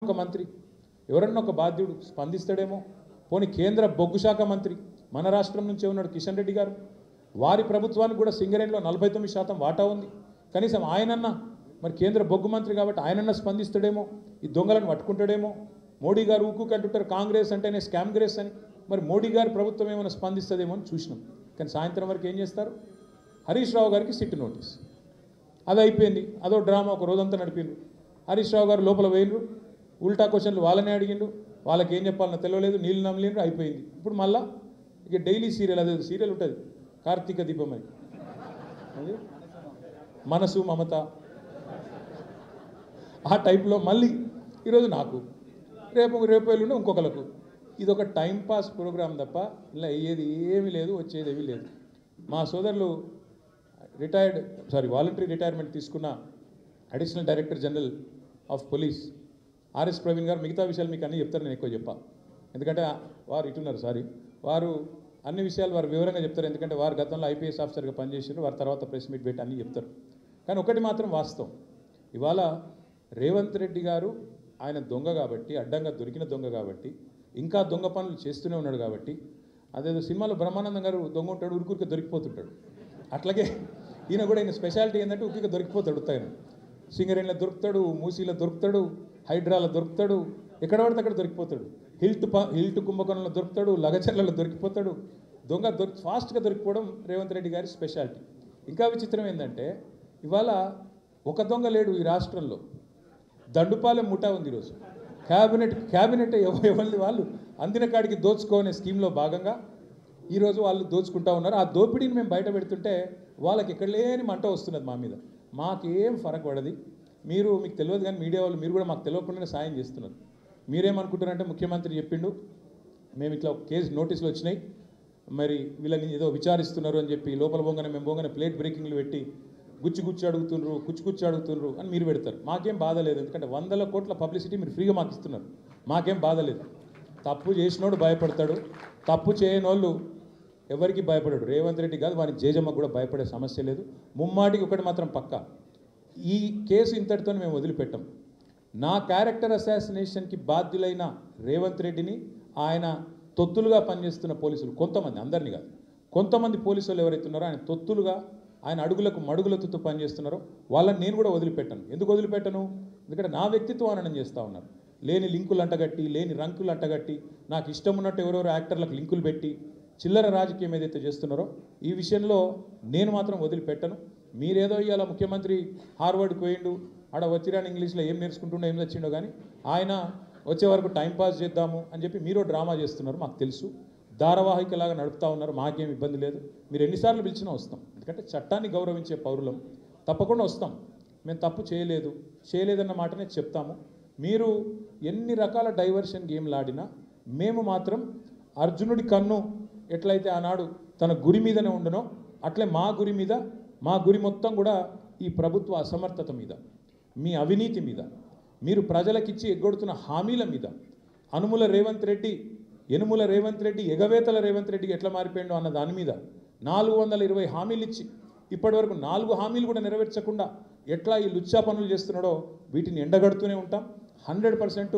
ఒక మంత్రి ఎవరన్నా ఒక బాధ్యుడు స్పందిస్తాడేమో. పోనీ కేంద్ర బొగ్గు శాఖ మంత్రి మన రాష్ట్రం నుంచే ఉన్నాడు కిషన్ రెడ్డి గారు. వారి ప్రభుత్వానికి కూడా సింగరేణిలో 49% వాటా ఉంది. కనీసం ఆయనన్నా మరి కేంద్ర బొగ్గు మంత్రి కాబట్టి ఆయనన్నా స్పందిస్తాడేమో, ఈ దొంగలను పట్టుకుంటాడేమో. మోడీ గారు ఊకు అంటుంటారు కాంగ్రెస్ అంటేనే స్కామ్ గ్రేస్ అని. మరి మోడీ గారి ప్రభుత్వం ఏమైనా స్పందిస్తుందేమో అని చూసినాం. కానీ సాయంత్రం వరకు ఏం చేస్తారు, హరీష్ రావు గారికి సిట్ నోటీస్. అది అయిపోయింది, అదో డ్రామా ఒక రోజంతా నడిపిండ్రు. హరీష్ రావు గారు లోపల వేయండ్రు, ఉల్టా క్వశ్చన్లు వాళ్ళనే అడిగిండు, వాళ్ళకి ఏం చెప్పాలన్నా తెలియలేదు, నీళ్ళు నమ్మలేండ్రు, అయిపోయింది. ఇప్పుడు మళ్ళా ఇక డైలీ సీరియల్, అదే సీరియల్ ఉంటుంది కార్తీక దీపం అని, అది మనసు మమత ఆ టైప్లో మళ్ళీ ఈరోజు నాకు, రేపు ఎల్లుండి ఇంకొకరికి. ఇది ఒక టైంపాస్ ప్రోగ్రాం తప్ప ఇలా అయ్యేది ఏమీ లేదు, వచ్చేది ఏమీ లేదు. మా సోదరులు వాలంటరీ రిటైర్మెంట్ తీసుకున్న additional director general of police RS Praveen గారు మిగతా విషయాలు మీకు అన్నీ చెప్తారు, నేను ఎక్కువ చెప్పా. ఎందుకంటే వారు ఇటున్నారు, వారు అన్ని విషయాలు వారు వివరంగా చెప్తారు. ఎందుకంటే వారు గతంలో ఐపీఎస్ ఆఫీసర్గా పనిచేసారు, వారి తర్వాత ప్రెస్ మీట్ పెట్టి అన్నీ చెప్తారు. కానీ ఒకటి మాత్రం వాస్తవం, ఇవాళ రేవంత్ రెడ్డి గారు ఆయన దొంగ కాబట్టి, అడ్డంగా దొరికిన దొంగ కాబట్టి, ఇంకా దొంగ పనులు చేస్తూనే ఉన్నాడు కాబట్టి, అదేదో సినిమాలో బ్రహ్మానందం గారు దొంగ ఉంటాడు, ఉరికూరికి దొరికిపోతుంటాడు. అట్లాగే ఈయన కూడా, ఈయన స్పెషాలిటీ ఏంటంటే ఉరికి దొరికిపోతాడు. ఆయన సింగరేణిలో దొరుకుతాడు, మూసీలో దొరుకుతాడు, హైడ్రాలో దొరుకుతాడు, ఎక్కడ పడితే అక్కడ దొరికిపోతాడు. హిల్ట్ కుంభకోణంలో దొరుకుతాడు, లగచర్లలో దొరికిపోతాడు. ఫాస్ట్గా దొరికిపోవడం రేవంత్ రెడ్డి గారి స్పెషాలిటీ. ఇంకా విచిత్రం ఏంటంటే, ఇవాళ ఒక దొంగ లేడు ఈ రాష్ట్రంలో, దండుపాలెం ముఠా ఉంది ఈరోజు. క్యాబినెట్ ఎవరిది వాళ్ళు అందిన కాడికి దోచుకోనే స్కీమ్లో భాగంగా ఈరోజు వాళ్ళు దోచుకుంటా ఉన్నారు. ఆ దోపిడీని మేము బయట పెడుతుంటే వాళ్ళకి ఎక్కడ లేని మంట వస్తున్నది మా మీద. మాకేం ఫరక్ పడది. మీకు తెలియదు కానీ మీడియా వాళ్ళు మీరు కూడా మాకు తెలియకుండానే సాయం చేస్తున్నారు. మీరేమనుకుంటారంటే ముఖ్యమంత్రి చెప్పిండు, మేము ఇట్లా కేసు నోటీసులు వచ్చినాయి, మరి వీళ్ళని ఏదో విచారిస్తున్నారు అని చెప్పి లోపల మేము బొంగనే ప్లేట్ బ్రేకింగ్లు పెట్టి గుచ్చి అడుగుతున్నారు అని మీరు పెడతారు. మాకేం బాధ లేదు, ఎందుకంటే 100 కోట్ల పబ్లిసిటీ మీరు ఫ్రీగా మాకు ఇస్తున్నారు. మాకేం బాధ లేదు. తప్పు చేసినోడు భయపడతాడు, తప్పు చేయనోళ్ళు ఎవరికి భయపడాడు. రేవంత్ రెడ్డి కాదు, వారికి జేజమ్మకు కూడా భయపడే సమస్య లేదు. ముమ్మాటికి ఒకటి మాత్రం పక్కా, ఈ కేసు ఇంతటితో మేము వదిలిపెట్టాం. నా క్యారెక్టర్ అసాసినేషన్కి బాధ్యులైన రేవంత్ రెడ్డిని ఆయన తొత్తులుగా పనిచేస్తున్న పోలీసులు కొంతమంది, అందరినీ కాదు, కొంతమంది పోలీసులు ఎవరైతే ఉన్నారో ఆయన తొత్తులుగా, ఆయన అడుగులకు మడుగులతో పనిచేస్తున్నారో వాళ్ళని నేను కూడా వదిలిపెట్టాను. ఎందుకు వదిలిపెట్టను? ఎందుకంటే నా వ్యక్తిత్వం హననం చేస్తూ ఉన్నారు. లేని లింకులు అంటగట్టి, లేని రంకులు అంటగట్టి, నాకు ఇష్టం ఉన్నట్టు ఎవరెవరో యాక్టర్లకు లింకులు పెట్టి చిల్లర రాజకీయం ఏదైతే చేస్తున్నారో ఈ విషయంలో నేను మాత్రం వదిలిపెట్టను. మీరేదో ఇవాళ ముఖ్యమంత్రి హార్వర్డ్కి పోయిండు, ఆడ వచ్చిరాని ఇంగ్లీష్లో ఏం నేర్చుకుంటుండో ఏం తెచ్చిండో, కానీ ఆయన వచ్చే వరకు టైంపాస్ చేద్దాము అని చెప్పి మీరు డ్రామా చేస్తున్నారు. మాకు తెలుసు, ధారావాహికలాగా నడుపుతూ ఉన్నారు. మాకేం ఇబ్బంది లేదు. మీరు ఎన్నిసార్లు పిలిచినా వస్తాం. ఎందుకంటే చట్టాన్ని గౌరవించే పౌరులం, తప్పకుండా వస్తాం. మేము తప్పు చేయలేదన్న మాటనే చెప్తాము. మీరు ఎన్ని రకాల డైవర్షన్ గేమ్లు ఆడినా మేము మాత్రం అర్జునుడి కన్ను ఎట్లయితే ఆనాడు తన గురి మీదనే ఉండనో అట్లే మా గురి మొత్తం కూడా ఈ ప్రభుత్వ అసమర్థత మీద, మీ అవినీతి మీద, మీరు ప్రజలకిచ్చి ఎగ్గొడుతున్న హామీల మీద, యనుమల రేవంత్ రెడ్డి ఎగవేతల రేవంత్ రెడ్డికి ఎట్లా మారిపోయిండో అన్న దాని మీద 420 హామీలు ఇచ్చి ఇప్పటివరకు 4 హామీలు కూడా నెరవేర్చకుండా ఎట్లా ఈ లుచ్చా పనులు చేస్తున్నాడో వీటిని ఎండగడుతూనే ఉంటాం. 100%